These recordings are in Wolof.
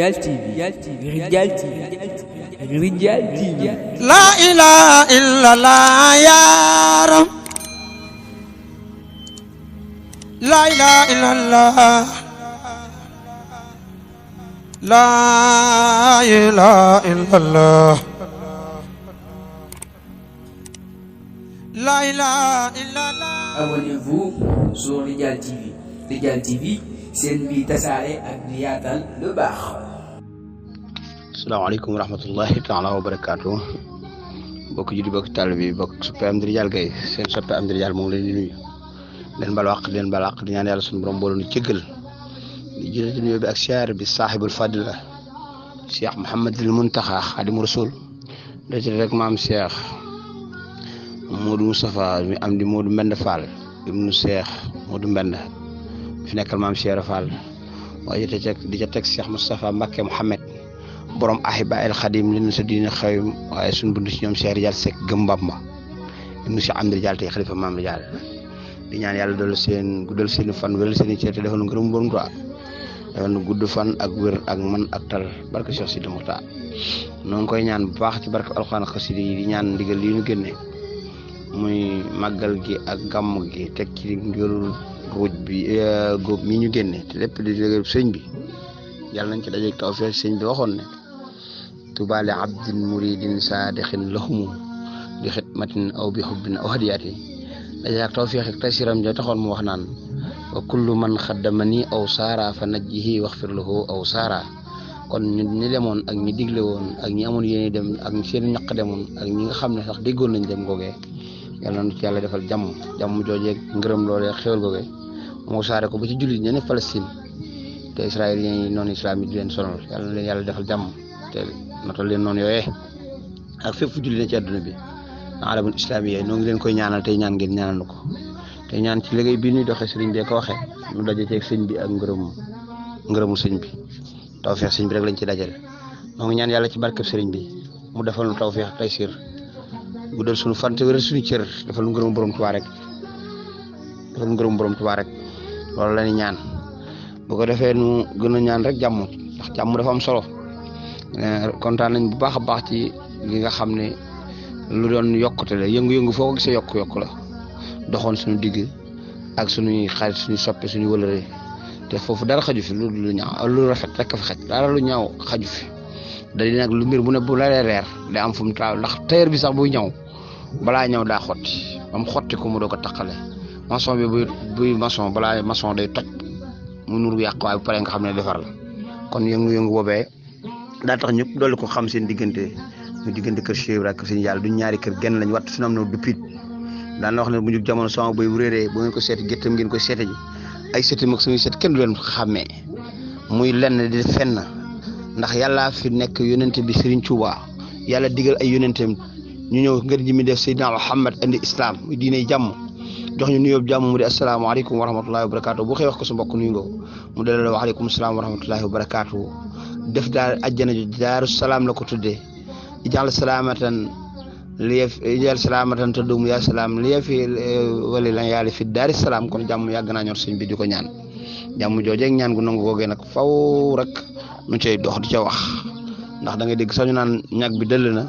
Rijal TV, Rijal TV, Rijal TV. La ilaha illallah ya Rab. La ilaha illallah. La ilaha illallah. La ilaha illallah. Abonnez-vous sur Rijal TV. Rijal TV, seen bi tasaare ak di yaatal lu baax. Assalamualaikum warahmatullahi taala wabarakatuh. Bokk julli bokk taalibe bi bokk soppe Amdy Ridial Gaye seen soppe Amdy Ridial mo ngi leen di nuyu leen balaq di ñaan yàlla suñu borom boolu ñu cëggal di jël di nuyu bi ak siyaar bi sahibul fadila Cheikh Mouhamadul Muntaxa Xaadimu Rasul da ci rek maam Cheikh Modou Moustapha mi am di Modou Mbend Fall ibnu Cheikh Modou Mbend fi nekkal maam Cheikh Fall waaye di ca teg Cheikh Moustapha Mbacké Mouhamed borom ahiba el khadim li nu sa diine xew waaye suñu bund ci ñoom Cheikh Ridial Seck gëm Bamba ibnu Cheikh Amdy Ridial tey xalifa maam Ridial di ñaan yàlla doolu seen guddal seen fan wéral seen cër te defal nu ngërëm borom Tuubaa defal nu gudd fan ak wér ak man ak tal barke Cheikh Sidi Muxtaar noo ngi koy ñaan bu baax ci barke alxuraan xasida yi di ñaan ndigal lii nu génne muy màggal gi ak gàmm gi teg ci ndigalul ruuj bi góob mi ñu génne te lépp di liggéey sëñ bi yàlla nañ ci dajeeg tawfeex sëñ bi waxoon ne tuba li abdin muridin saadixin lahumu bi xidmatin aw bi xubbin aw hadiyaati dajeeg tawfeex ak tasiram ja taxoon mu wax naan wa kullu man xaddamani aw saara fa najjihi waxfir lahu aw saara kon ñi demoon ak ñi digle woon ak ñi amoon yéene dem ak seen ñaq demoon ak ñi nga xam ne sax déggoon nañ dem googee yàlla na ci yàlla defal jàmm joojeeg ngërëm loolee xéwal googee moo saare ko ba ci jullit ñe ne Palestine te israéliens yi noonu islam yi di leen sonal yàlla na leen yàlla defal jàmm te notal leen noonu yooyee ak fépp fu julli ne ci àdduna bi alamul islami yi noo ngi leen koy ñaanal tey ñaan ngeen ñaanal ko te ñaan ci liggéey bi ñuy doxee sëriñ bi ko waxee ñu daje ceeg sëñ bi ak ngërëmu sëñ bi tawfeex sëñ bi rek lañ ci dajale noo ngi ñaan yàlla ci barkeb sëriñ bi mu defal nu tawfeex ak taysir guddal suñu fan te wéral suñu cër defal nu ngërëmu borom Tuubaa rek loolu la ñuy ñaan bu ko defee nu gën a ñaan rek jàmm ndax jàmm dafa am solo kontaan nañ bu baax a baax ci li nga xam ne lu doon yokkute la yëngu-yëngu foo ko gisee yokku la doxoon suñu digg ak suñuy xarit suñu soppe suñu wëlëre te foofu dara xaju fi lu ñaaw lu rafet rek fa xaj dara lu ñaaw xaju fi day nag lu mbir bu ne bu la leer day am fu mu taaw ndax tailleur bi sax buy ñaw balaa ñaw daa xotti bam xotti ko mu doo ko taqale maçon bi buy maçon balaa maçon day toj mu nuru yàq waaye bu paree nga xam ne defar la kon yëngu-yëngu boobee daa tax ñëpp dolli ko xam seen diggante ñu diggante kër Cheikh Ibra kër seen yàlla duñ ñaari kër genn lañ watt suñu am na dupiit daan na wax ne bu ñu jamono sama boy bu réeree bu ngeen ko seeti géttam ngeen koy seete ji ay seetam ak suñuy seet kenn du leen xàmmee muy lenn di fenn ndax yàllaa fi nekk yonente bi Serigne Touba yàlla digal ay yonenteem ñu ñëw ngër ji mi def Seydina Muhammad indi islam muy diine jàmm jox ñu nuyoo jàmm mu di asalaamaaleykum wa rahmatullahi wa barakaatu bu xëy wax ko sa mbokk nuyu nga mu delloo wa aleykum salaam wa rahmatullahi wa barakaatu def daal ajjana ju daaru salaam la ko tuddee ijal salaamatan te doomu yaa salaam liye fi wali la yàlla fi daari salaam kon jàmm yàgg naa ñor sëñ bi di ko ñaan jàmm joojeeg ñaan gu nangu googee nag faw rek nu cay dox di ca wax ndax da ngay dégg sax ñu naan ñag bi dëll na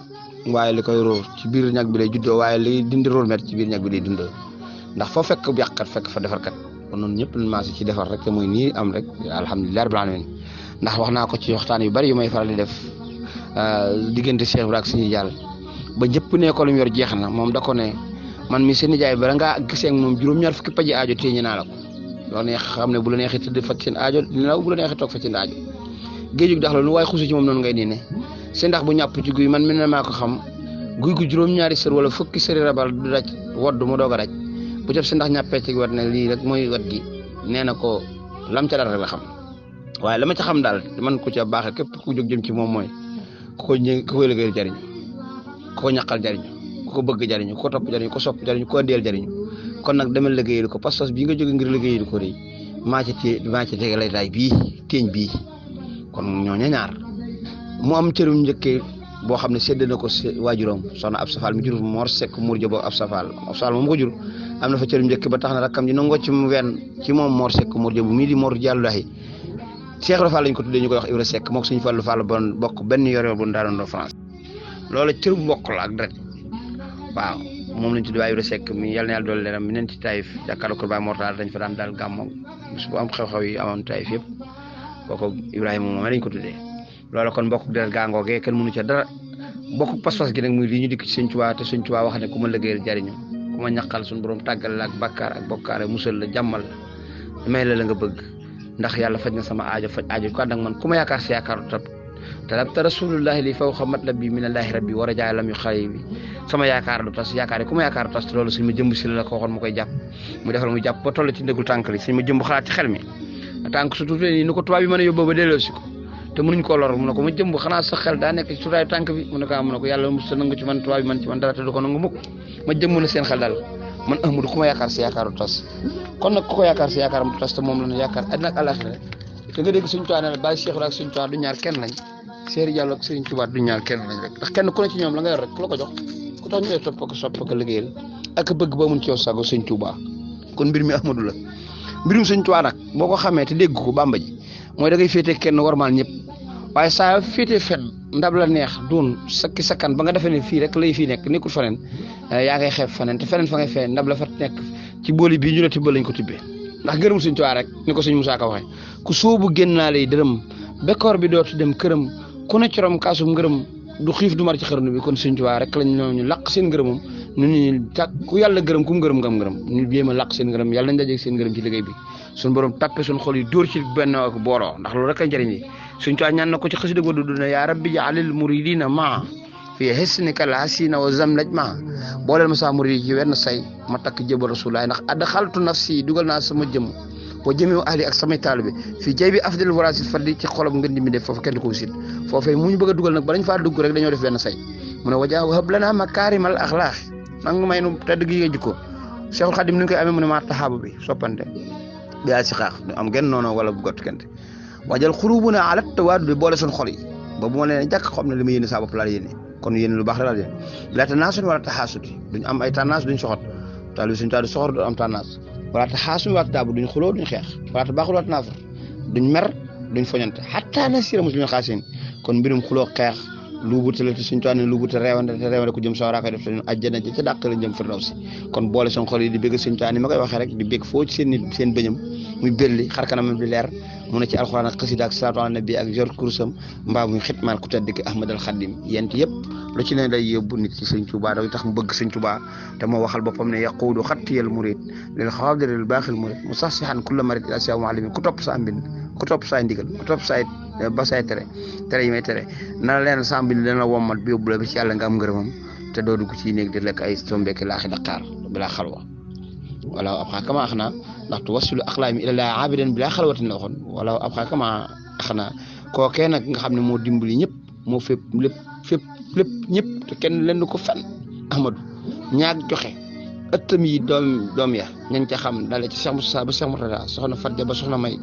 waaye li koy róor ci biir ñag bi lay juddoo waaye li dindi róor met ci biir ñag bi lay dundal ndax foo fekk yàqkat fekk fa defarkat kon noonu ñëpp lañ maasi ci defar rek te muy nii am rek alhamdulilah rabbil alamin ndax wax naa ko ci waxtaan yu bari yu may faral di def diggante Cheikh Ibra ak suñu jàll ba ñëpp ne ko lu mu yor jeex na moom da ko ne man mi seen nijaay bala ngaa gisee ak moom juróom-ñaar fukki paji aajo téeñe naa la ko loo neex xam ne bu la neexee tëdd faj seen aajo dina bu la neexee toog faj seen aajo géejug dax la lu waaye xusu ci moom noonu ngay nii ne seen ndax bu ñàpp ci guy man mi ne maa ko xam guy gu juróom-ñaari sër wala fukki sëri rabal du daj wodd mu doog a daj bu jëf si ndax ñàppee ci wat ne lii rek mooy wat gi nee na ko lam ca dara rek la xam waaye la ma ca xam daal man ko ca baaxee képp ku jóg jëm ci moom mooy ku koy liggéeyal jariñu ku ko ñaqal jariñu ku ko bëgg jariñu ku ko topp jariñu ku ko sopp jariñu ku ko deel jariñu kon nag demal liggéeyal ko pas-pas bii nga jóge ngir liggéeyal ko de maa ci tege lay daay bii téeñ bii kon ñooña ñaar mu am cërum njëkkee boo xam ne sédd na ko waajuram soxna Absa Fall mi jur Mor Seck Mour Diop Absa Fall moom ko jur am na fa cërum njëkk ba tax na rakkam ji nangoo ci mu wenn ci moom Mor Seck Mour Diop bu mii di Mor Diallo Cheikh Ibra Fall lañ ko tuddee ñu koy wax Ibra Seck mook suñu Fallu Fall bon bokk benn yore bu daanoon France loolu cër bu mbokk la ak deret waaw moom lañ tuddee waa Ibra Seck mi yàlla na yàlla doole leeram mi neen ci Taïf jàkkaarloo ko Baay Mortal dañ fa daan daal gàmmo bis bu am xew-xew yi amoon Taïf yëpp kooku Ibrahima moom lañ ko tuddee loolu kon mbokk deret gàngoogee kenn mënu ca dara bokk pas-pas gi nag muy lii ñu dikk ci Sëñ Tuubaa te Sëñ Tuubaa wax ne ku ma liggéeyal jariñu ku ma ñaqal suñu borom tàggal la ak bàkkaar ak bokkaare musal la jàmmal la may la nga bëgg ndax yàlla faj na sama aajo faj aajo ko ànd ak man ku ma yaakaar si yaakaaru tab talabta rasulullahi li fawqa matlabi minallahi rabbi war a jaay lam yu xale bi sama yaakaar du tas yaakaar yi ku ma yaakaar du tas te loolu suñ ma jëmb si la ko waxoon mu koy jàpp mu defal muy jàpp ba toll ci ndégul tànk li suñ ma jëmb xalaat ci xel mi tànk su tuutee nii ni ko tubaab bi mën a yóbboo ba delloo si ko te mënuñ koo lor mu ne ko ma jëmb xanaa sa xel daa nekk ci tuutaayu tànk bi mu ne ko mu ne ko yàlla musta nangu ci man tubaab bi man ci man dara te du ko nangu mukk ma jëmb na seen xel daal man Ahmadu ku ma yaakaar si yaakaar du tas kon nag ku ko yaakaar si yaakaar mu tas te moom la ñu yaakaar àddina ak àllaaxira te nga dégg Sëñ Tuubaa ne la Baay Cheikh ak Sëñ Tuubaa du ñaar kenn lañ Seeri Jàllo ak Sëriñ Tuubaa du ñaar kenn lañ rek ndax kenn ku ne ci ñoom la nga yor rek ku la ko jox ku tax ñu lay topp ko sopp ko liggéeyal ak bëgg ba mun ci yow sago Sëñ Tuubaa kon mbir mi Ahmadu la mbirum Sëñ Tuubaa nag boo ko xamee te dégg ko Bàmba ji mooy da ngay féetee kenn warmaal ñëpp waaye saa féetee fen ndab la neex doon sakki sakkan ba nga defee ne fii rek lay fii nekk nekkul feneen yaa ngay xeeb feneen te feneen fa ngay fee ndab la fa nekk ci booli bii ñu la tibbal lañ ko tibbee ndax gërëm Sëñ Tuubaa rek ni ko Sëñ Musaa Ka waxee ku soobu génn naa lay dërëm bekkoor bi dootu dem këram ku ne corom kaasum ngërëm du xiif du mar ci xarnu bi kon Sëñ Tuubaa rek lañ ñu laq seen ngërëmam nu ñu ku yàlla gërëm ku mu gërëm ngam ngërëm ñu jéem a laq seen ngërëm yàlla nañ dajeeg seen ngërëm ci liggéey bi suñu borom tappe suñu xol yi dóor ci benn ak booloo ndax loolu rek a njëriñ li Sëñ Tuubaa ñaan na ko ci xasida go dudd na yaa rabbi ja'alil muridina ma fi hisnika la hasina wa zamlaj ma booleel ma saa murid yi ci wenn say ma takk jëbal rasulaay ndax adda xaltu nafsi dugal naa sama jëmm wa jëmewu ahli ak samay taalibe fii jay bi afdal warasil fadli ci xolam ngeen di mi def foofu kenn du ko wisit foofee mu ñu bëgg a dugal nag ba dañ faa dugg rek dañoo def benn say mu ne wajaa wahab lana makaarimal axlaaq nanga may nu tedd gi nga jikko Cheikhul Khadim ni ñu koy amee mu ne maa taxaaba bi soppante bi yaa si xaax du am genn noonu wala bu gott kente wajal xurubu na alat tawaadu bi boole suñu xol yi ba bu ma leen jàkk xam ne li ma yéene saa bopp laa yéene kon yéene lu baax la yéene bila tanaasun wala taxaasuti duñ am ay tànnaas duñ soxot taalibe Sëñ Tuubaa du soxor du am tànnaas wala taxaasum waat daabu duñ xuloo duñ xeex wala ta baaxul waat naafar duñ mer duñ foñante xataa na sira muslimin xaasin kon mbirum xuloo xeex luubute la te Sëñ Tuubaa ne luubute reewande te reewande ko jëm sawara koy def te ñun àjjana ji ca dàq la jëm firdawsi kon boole son xol yi di bégg Sëñ Tuubaa ni ma koy waxee rek di bégg foo ci seen nit seen bëñam muy belli xar kanamam di leer mu ne ci alxuraan ak xasida ak salaatu ala nabi ak jor kursam mbaa muy xitmaal ku tedd ki Ahmadal Xadim yent yëpp lu ci ne day yóbbu nit ci Sëñ Tuubaa day tax mu bëgg Sëñ Tuubaa te moo waxal boppam ne yaquudu xattiyal murid lil xaadiril baaxil murid mu sax si xan kulla marid ila siyaw alimi ku topp sa mbind ku topp saay ndigal ku topp saay ba saay tere yi may tere na leen sa mbind dana wommat bi yóbbu la bi ci yàlla nga am ngërëmam te doo dugg ci néeg di lekk ay tombeki laaxi daqaar bilaa xalwa wala ab xaa kama ax naa ndax tu wasilu axlaami ilallah abidan bilaa xalwatin la waxoon wala ab xaa kama ax naa kookee nag nga xam ne moo dimbali ñëpp moo fépp lépp ñëpp te kenn leen ko fen Ahmadu ñaag joxe ëttam yi doom ya ñañ ca xam dale ci Cheikh Moussa ba Cheikh Murtada soxna Fadja ba soxna May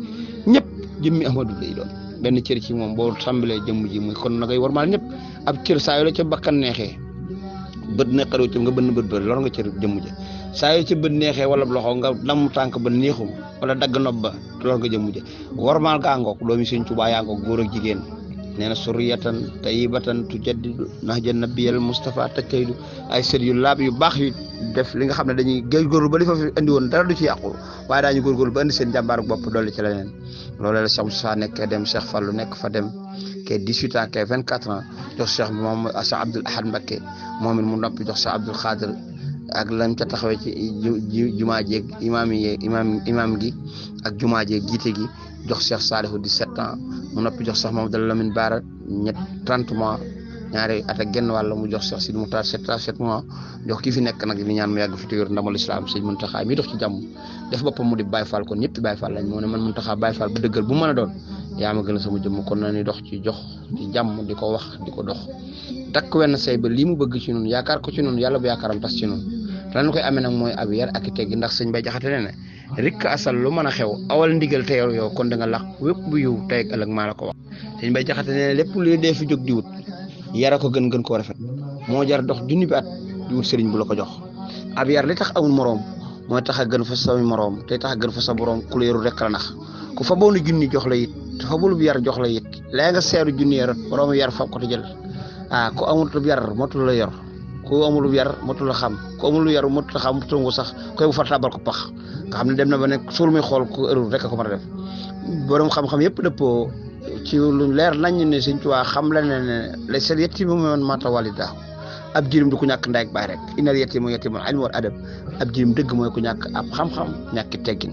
ñëpp jëmmi Ahmadu lay doon benn cër ci moom boo tàmbalee jëmm ji muy kon na ngay warmaal ñëpp ab cër saa yoo la ca bakkan neexee bët neexaloo ci nga bënn bët lor nga cër jëmm ja saa yoo ca bët neexee wala loxo nga damm tànk ba neexum wala dagg nopp ba lor nga jëmm ja warmaal gaa ngoog doomi Sëñ Tuubaa yaa ngoog góor ak jigéen nee na suriyatan tayyibatan tujaddidu nahja nabiyal Mustafa tajtaydu ay sët yu laab yu baax yu def li nga xam ne dañuy góorgóorlu ba li fa fi andi woon dara du ci yàqu waaye daañu góorgóorlu ba andi seen jàmbaar bopp dolli ci leneen loolu la Cheikh Moussa nekk dem Cheikh Fallou nekk fa dem ke 18 ans ke 24 ans jox Cheikh moom Cheikh Abdoul Ahad Mbacké moom it mu noppi jox Cheikh Abdoul Khadir ak lañ ca taxawee ci jumaa jeeg imaam gi ak jumaa jeeg jiite gi jox Cheikh Salihu 17 ans mu noppi jox Cheikh Mamadou Lamine Bara 30 mois ñaari at ak genn wàll mu jox Cheikh Sidi Moukhtar 7 mois jox ki fi nekk nag li ñaan mu yàgg fi te yor ndamal islam Sëñ Muntaxa mi dox ci jàmm def boppam mu di Baye Fall kon ñëpp Baye Fall lañ moo ne man Muntaxa Baye Fall ba dëggal bu mën a doon yaa ma gën a sama jëmm kon na ni dox ci jox ci jàmm di ko wax di ko dox takk wenn say ba lii mu bëgg ci noonu yaakaar ko ci noonu yàlla bu yaakaaram tas ci noonu lan koy amee nag mooy ab yar ak i teggi ndax sëñ Bay Jaxate ne rikk asal lu mën a xew awal ndigal te yow kon da nga laq wépp bu yiw tey ak ëllëg maa la ko wax sëñ Bay Jaxate ne lépp lu dee fi jóg di wut yara ko gën koo rafet moo jar dox junni bi at di wut sëriñ bu la ko jox ab yar li tax amul moroom mooy tax a gën fa sa moroom te tax a gën fa sa borom ku la yaru rek la nax ku fa boonu junni jox la it te fa bulub yar jox la it léegi nga seeru junni yar borom yar fab ko te jël ku amul yar motul la yor ku amul yar motul la xam ku amul yar motul la xam tungu sax koy bu fa tabal ko pax nga xam ne dem na ba nekk suul muy xool ku ërul rek ko mën a def borom xam-xam yëpp dëppoo ci lu leer nañ ne Sëñ Tuubaa xam la ne la sel yettimu man mata walida ab jirim du ko ñàkk ndey ak baay rek inal yettimu yettimul ilmi wal adab ab jirim dëgg mooy ku ñàkk ab xam-xam ñàkki teggin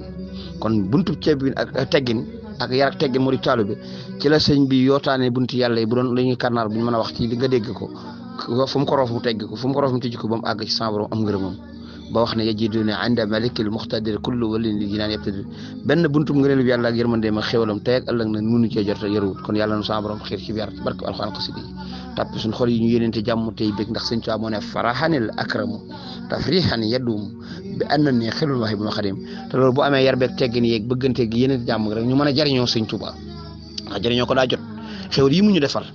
kon buntu ceeb bi ak teggin ak yar ak teggin moo di taalu bi ci la sëñ bi yootaane buntu yàlla yi bu doon la ñuy karnaar bu ñu mën a wax ci li nga dégg ko fu mu ko roof mu tegg ko fu mu ko roof mu tijji ko ba mu àgg ci sama borom am ngërëmam ba wax ne yajiduna inda malikil muqtadir kullu walin li jinaan yabtadir benn buntum ngëneelu bi yàlla ak yërmande ma xéwalam tey ak ëllëg na mënu cee jot yërwut kon yàlla nu sama borom xiir ci biir barke alxuraan xasida yi tàpp suñ xol yi ñu yéneente jàmm tey bég ndax Sëñ Tuubaa moo ne farahanil akramu tafrihan yadum bi ànd ne xelul waxi bu ma xadim te loolu bu amee yar beeg teggin yeeg bëggante gi yéneente jàmm rek ñu mën a jariñoo Sëñ Tuubaa ndax jariñoo ko daa jot xéwal yi mu ñu defal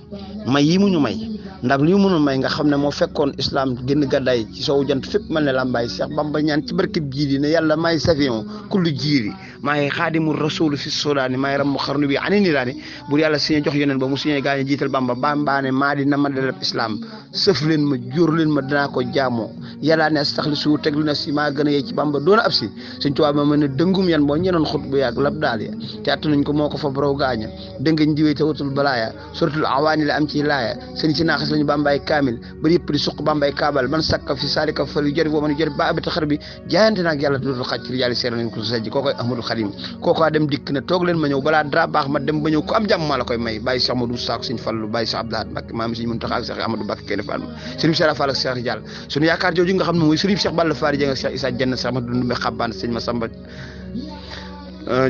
may yi mu ñu may ndax li mu mënul may nga xam ne moo fekkoon islam génn gàddaay ci sowu jant fépp mel ne lambaay Cheikh Bamba ñaan ci barkib jiidi ne yàlla maay safiyon kullu jiiri maay xaadimu rasul fi sodaani maay ram mu xarnu bi ani ni daani bur yàlla signé jox yeneen ba mu signé gaañu jiital Bamba bambaane maa di na ma deleb islam sëf leen ma jóor leen ma dinaa ko jaamoo yàllaa ne astaxli su teglu na si maa gën a yee ci Bamba doona ab si Sëñ Tuubaa ma mën ne dëngum yan boo ñenoon xut bu yàgg lab daal ya te attanuñ ko moo ko fa borow gaaña dëngañ diwee te wutul balaaya suratul awaani la am ci laaya sëñ si naaxas lañu Bambaay kaamil bari yëpp di suq Bambaay kaabal man sakka fi saalika fal yu jëri boo man yu jëri ba abita xar bi jaayante naag yàlla dootul xaj ci yàlla seer nañ ko sajji kookoy Ahmadul Xadim kookoy dem dikk ne toog leen ma ñëw balaa dara baax ma dem ba ñëw ku am jàmm maa la koy may bàyyi Cheikh Amadou Sakho Sëñ Fallu bàyyi Cheikh Abdou Lahad Mbacké maam Sëñ Muntaxa ak Cheikh Amadou Mbacké kenn Fall Sëriñ Cheikh Fall ak Cheikh Diall suñu yaakaar jooju nga xam ne mooy Sëriñ Cheikh Balla Faari Jeng ak Cheikh Issa Dieng Cheikh Amadou Ndumbe Xabbaan Sëñ Masamba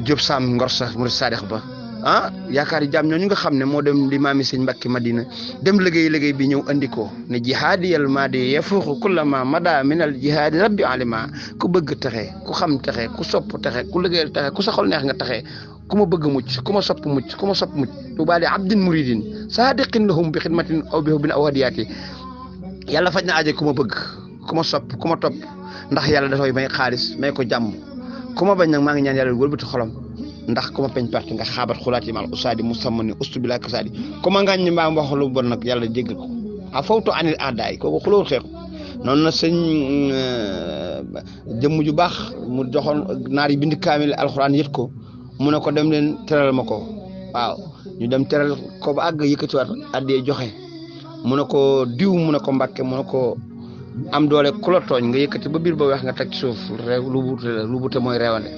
Diop Sam Ngor sa Murid Sadikh ba yaakaar yi jàmm ñooñu nga xam ne moo dem di maami Sëñ Mbacké Madina dem liggéey bi ñëw andi ko ne jihaadiyal maadi yafuuxu kullama mada minal jihaadi rabbi alima ku bëgg texe ku xam texe ku sopp texe ku liggéeyal texe ku sa xol neex nga texe ku ma bëgg mucc ku ma sopp mucc ku ma sopp mucc tuubaa li abdin muridin saadiqin lahum bi xidmatin aw bi hubbin aw hadiyaati yàlla faj na aajo ku ma bëgg ku ma sopp ku ma topp ndax yàlla dafay may xaalis may ko jàmm ku ma bañ nag maa ngi ñaan yàlla wëlbati xolam ndax ku ma peñ parti nga xaabat xulaati mal usaadi musamman ni ustu bi laa kasaadi ku ma ngaañ mbaa wax lu bon nag yàlla jéggal ko a fawtu anil aadaay kooku xulóor xeexu noonu na sëñ jëmm ju baax mu joxoon naar yi bind kaamil alxuraan yët ko mu ne ko dem leen teral ma ko waaw ñu dem teral ko ba àgg yëkkatiwaat addee joxe mu ne ko diw mu ne ko Mbàkke mu ne ko am doole ku la tooñ nga yëkkati ba biir ba weex nga teg ci suuf reew lu bute mooy reewande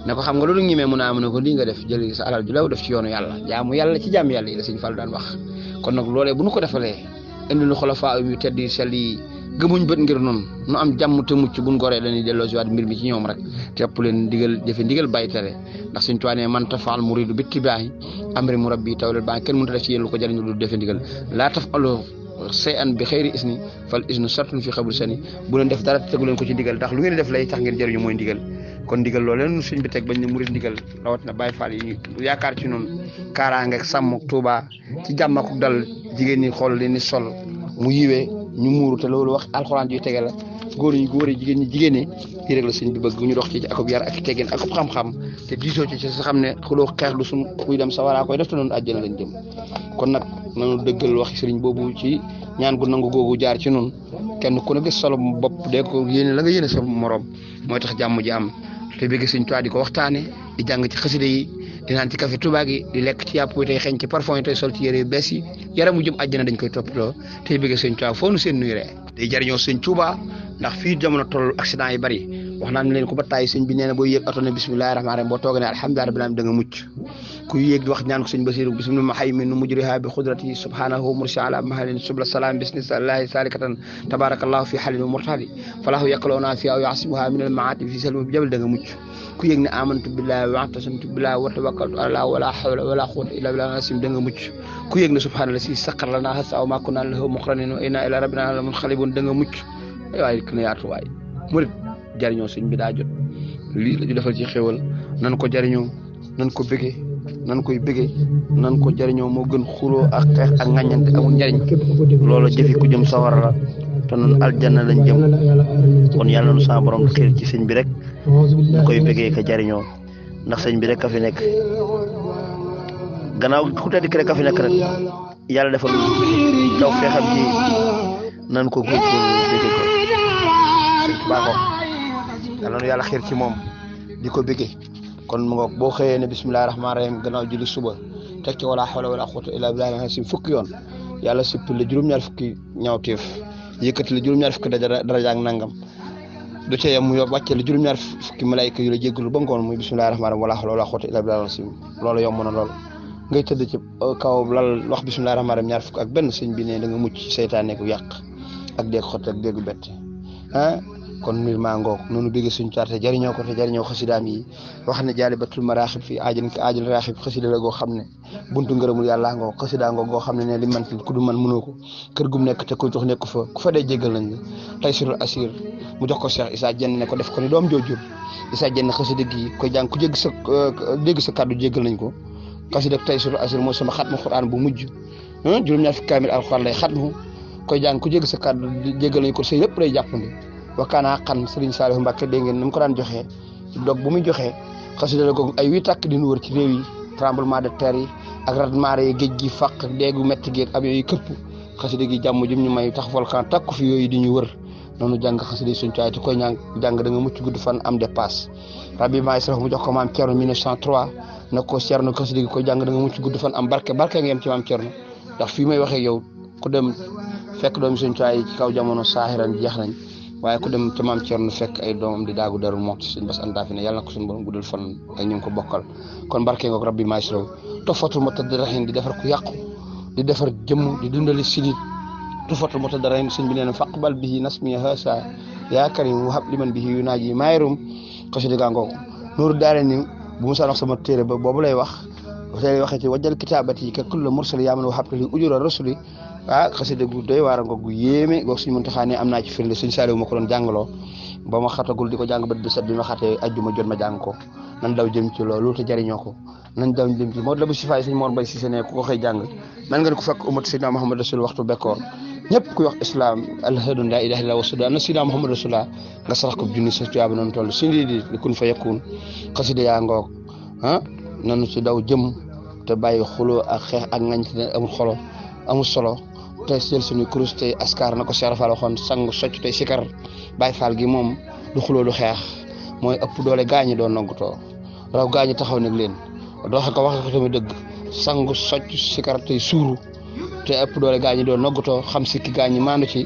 ne ko xam nga loolu ñimee mun a am ne ko lii nga def jël sa alal ju lew def ci yoonu yàlla jaamu yàlla ci jaam yàlla yi la Sëñ Fall daan wax kon nag loolee bu nu ko defalee indi nu xulafaa yu tedd yi sell yi gëmuñ bët ngir noonu nu am jàmm te mucc buñ goree dañuy delloo si waat mbir mi ci ñoom rek tepp leen digal jëfe ndigal bàyyi tere ndax Sëñ Tuubaa ne man tafaal muridu bittibaahi amri mu rabbi tawlal baa kenn mënut a def ci yéen lu ko jëriñu lu defe ndigal laa taf alo say an bi xëyri isni fal isnu sartun fi xabul sani bu leen def dara tegu leen ko ci ndigal ndax lu ngeen def lay tax ngeen jëriñu mooy ndigal kon ndigal loolu leen suñ bi teg bañ ne murid ndigal rawatina Baay Faal yi yaakaar ci noonu kaaraange ak sàmm Tuuba ci jàmm ak dal jigéen ñi xool leen ni sol mu yiwee ñu muuru te loolu wax alxuraan yu tege la góor ñi góor yi jigéen ñi jigéen ñi lii rek la sëñ bi bëgg ñu dox ci akub yar ak teggin akub xam-xam te diisoo ci sa xam ne xuloo xeex lu suñ kuy dem sa waraa koy def te noonu àjjana lañ jëm kon nag nanu dëggal waxi sëriñ boobu ci ñaan gu nangu googu jaar ci noonu kenn ku ne gis solo bopp dee ko yéene la nga yéene sa morom mooy tax jàmm ji am te bëgg Sëñ Tuubaa di ko waxtaane di jàng ci xasida yi di naan ci café Touba gi di lekk ci yàpp yi tey xeeñ ci parfum yi tey sol ci yére yu bees yi yaramu jëm àjjana dañ koy toppatoo tey bëgg Sëñ Tuubaa foo nu seen nuy ree day jariñoo Sëñ Tuubaa ndax fii jamono toll accident yi bari wax naa leen ko ba tàyyi sëñ bi nee na booy yéeg oto ne bismillahi rahmaani rahim boo toogee ne alhamdulillahi rabbil alamin da nga mucc ku yéeg di wax ñaan ko sëñ Basiru bismillah mahaymin nu mujriha bi xudrati subhanahu mursi ala mahalin subla salam bismillahi salikatan tabarakallahu fi halin murtadi falahu yaqluna fi aw yasimuha min al maati fi salmu bi jabal da nga mucc ku yéeg ne amantu billahi wa atasamtu billahi wa tawakkaltu ala wala hawla wala quwwata illa billah asim da nga mucc ku yéeg ne subhanallah si saqar lana hasa wa ma kunna lahu muqrinin wa inna ila rabbina lamunqalibun da nga mucc ay waay ku ne yaatu waay murid jariñoo sëñ bi daa jot lii la ñu defal ci xéwal nan ko jariñoo nan ko bëggee nan koy bëggee nan ko jariñoo moo gën xuloo ak xeex ak ŋàññante amul njariñ loolu jëfi ku jëm sawara la te nun aljanna lañ jëm kon yàlla nu sama borom xiir ci sëñ bi rek ñu koy bëggee ka jariñoo ndax sëñ bi rek ka fi nekk gannaaw ku tedd ki rek ka fi nekk rek yàlla defal taw feexam ji nan ko góorgóorlu bëgge ko sëñ Tuubaa ko yàlla na yàlla xiir ci moom di ko bëgge kon mu ngoog boo xëyee ne bismillahi rahmaani rahim gannaaw julli suba teg ci wala hawla wala quwwata illa billahi al-azim fukki yoon yàlla sippi la juróom-ñaar fukki ñaawteef yëkkati la juróom-ñaar fukki daraja ak nangam du ca yem mu wàcce la juróom-ñaar fukki malaayika yu la jéggalu ba ngoon muy bismillahi rahmaani rahim wala hawla wala quwwata illa billahi al-azim loolu yomb na lool ngay tëdd ci kaw lal wax bismillahi rahmaani rahim ñaar fukk ak benn sëñ bi ne da nga mucc ci seytaane ku yàq ak dégg xott ak déggu bett kon mbir maa ngoog noonu bëgg suñu caarte jariñoo ko te jariñoo xasidaam yi wax ne jaalibatul maraaxib fii aajal ki aajal raaxib xasida la goo xam ne buntu ngërëmul yàlla ngoog xasida ngoog goo xam ne li man ku du man mënoo ko kër gum nekk te ku jox nekk fa ku fa dee jéggal nañ la tey surul asir mu jox ko Cheikh Issa Diène ne ko def ko ni doom joojur Issa Diène xasida gi koy jàng ku jégg sa dégg sa kàddu jéggal nañ ko xasida tey surul asir mooy sama xatmu Qur'an bu mujj juróom-ñaar fukki kaamil alxuraan lay xatmu koy jàng ku jégg sa kàddu jéggal nañ ko say lépp lay jàppandi wakkaanaa xan Serigne Saliou Mbacke dégg ngeen ni mu ko daan joxee dog bu muy joxee xasida la googu ay 8 tàkk di nu wër ci réew yi tremblement de terre yi ak raz-marée yi géej gi fàq déegu métti gi ak yooyu këpp xasida gi jàmm jëm ñu may tax volcan takku fi yooyu di ñu wër noonu jàng xasida suñu caay te koy jàng da nga mucc gudd fan am dépasse rabbi maay sarax mu jox ko maam Thierno 1903 na ko Thierno xasida gi koy jàng da nga mucc gudd fan am barke nga yem ci maam Thierno ndax fii may waxee yow ku dem fekk doomi suñu caay ci kaw jamono saaxiran jeex nañ waaye ku dem ca maam Thierno fekk ay doomam di daagu Darou Mouhty suñu bas andaa fi ne yàlla na ko suñu borom guddal fan ak ñu ngi ko bokkal kon barke ngoog rabbi maestro tofatul mutadarahin di defar ku yàqu di defar jëmm di dundali sidit tofatul mutadarahin suñ bi nee na faqbal bihi nasmi hasa yaa karim wahab liman bihi yunaaji mayrum xasida gaa ngoog nooru daare ni bu musaa wax sama téere ba boobu lay wax tey waxee ci wajjal kitaabati ka kulla mursal yaa man wahab li ujura rasuli xasida gu doy waar nga gu yéeme goog suñu Muntaxa ne am naa ci firnde suñu Saaliw ma ko doon jàngaloo ba ma xatagul di ko jàng bët bi set bi ma xatee ajjuma jot ma jàng ko nan daw jëm ci loolu te jariñoo ko nañ daw jëm ci moo la bu sifaay suñu Mor Mbay Sise ne ku ko xëy jàng man nga ko fekk umat Seydina Muhammad Rasul waxtu bekkoor ñëpp kuy wax islam alhadun la ilaha illa wasuda na Seydina Muhammad Rasulullah nga sarax ko junni sa tuyaaba noonu toll suñu di kun fa yakun xasida yaa ngoog nanu ci daw jëm te bàyyi xuloo ak xeex ak ngañ te amul solo tey jël suñu kurus tey askar na ko Cheikh Fall waxoon sang socc tey sikar Baay Faal gi moom du xuloo du xeex mooy ëpp doole gaañi doon nangutoo raw gaañi taxaw nag leen doxe ko waxe ko tamit dëgg sang socc sikar tey suuru te ëpp doole gaañi doon nangutoo xam sikki gaañi maandu ci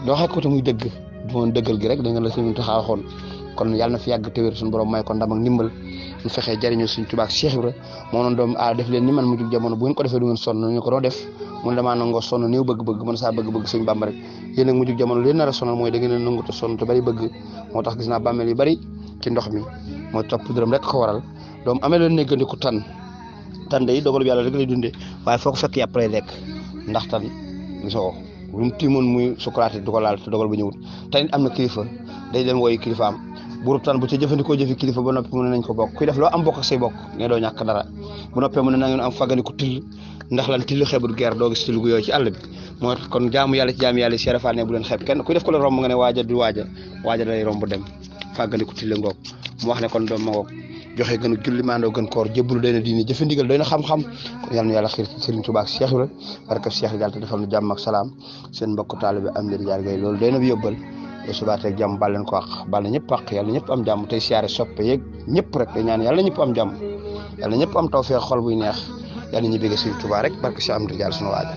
doxe ko tamit dëgg du moon dëggal gi rek da nga la suñu taxaw waxoon kon yàlla na fi yàgg te wér suñu borom may ko ndam ak ndimbal ñu fexee jariñu suñ Tuubaa ak Cheikh Ibra moo noon doom def leen ni man mu jug jamono bu ngeen ko defee du ngeen sonn ñu ko doo def mun damaa nangoo sonn néew bëgg-bëgg mën saa bëgg-bëgg sëñ Bàmba rek yéen nag mu jug jamono leen nar a sonal mooy da ngeen a nangu te sonn te bari bëgg moo tax gis naa bàmmeel yu bari ci ndox mi mooy topp dërëm rek ko waral doom amee leen néggandiku tan day dogalu yàlla rek lay dundee waaye foo ko fekk yàpp lay lekk ndax tan gisoo lu mu tiimoon muy sukuraate du ko laal te dogal ba ñëwut tan am na kilifa day dem wooyu kilifaam buru tan bu ca jëfandikoo jëfi kilifa ba noppi mu ne nañ ko bokk kuy def loo am bokk ak say bokk ne doo ñàkk dara bu noppee mu ne na ngeen am faganiku till ndax lan till xeebut guerre doo gis till gu yooyu ci àll bi moo tax kon jaamu yàlla ci jaamu yàlla Cheikh Fall ne bu leen xeeb kenn kuy def ko la romb nga ne waaja du waaja day romb dem faganiku till ngoog mu wax ne kon doom ma ngoog joxe gën a julli maandoo gën koor jébbalu doy na diine jëfe ndigal doy na xam-xam kon yàlla na yàlla xiir ci Serigne Touba ak Cheikh Ibra barkab Cheikh Ibra te defal nu jàmm ak salaam seen mbokk taalibe am leen jaar gay loolu doy na bi yóbbal subaatee jàmm bal leen ko àq bal na ñëpp àq yàlla ñëpp am jàmm tey siyaare soppe yeeg ñëpp rek day ñaan yàlla ñëpp am jàmm yàlla ñëpp am tawfeex xol buy neex yàlla ñu bëgg Serigne Touba rek barke Cheikh Amadou Diallo sunu waaja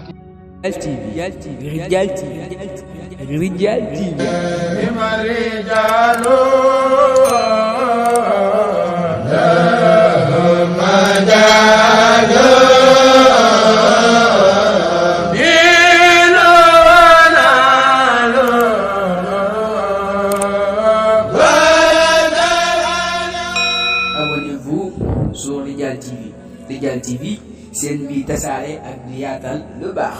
Rijal TV Rijal TV seen bi tasaare ak di yaatal lu baax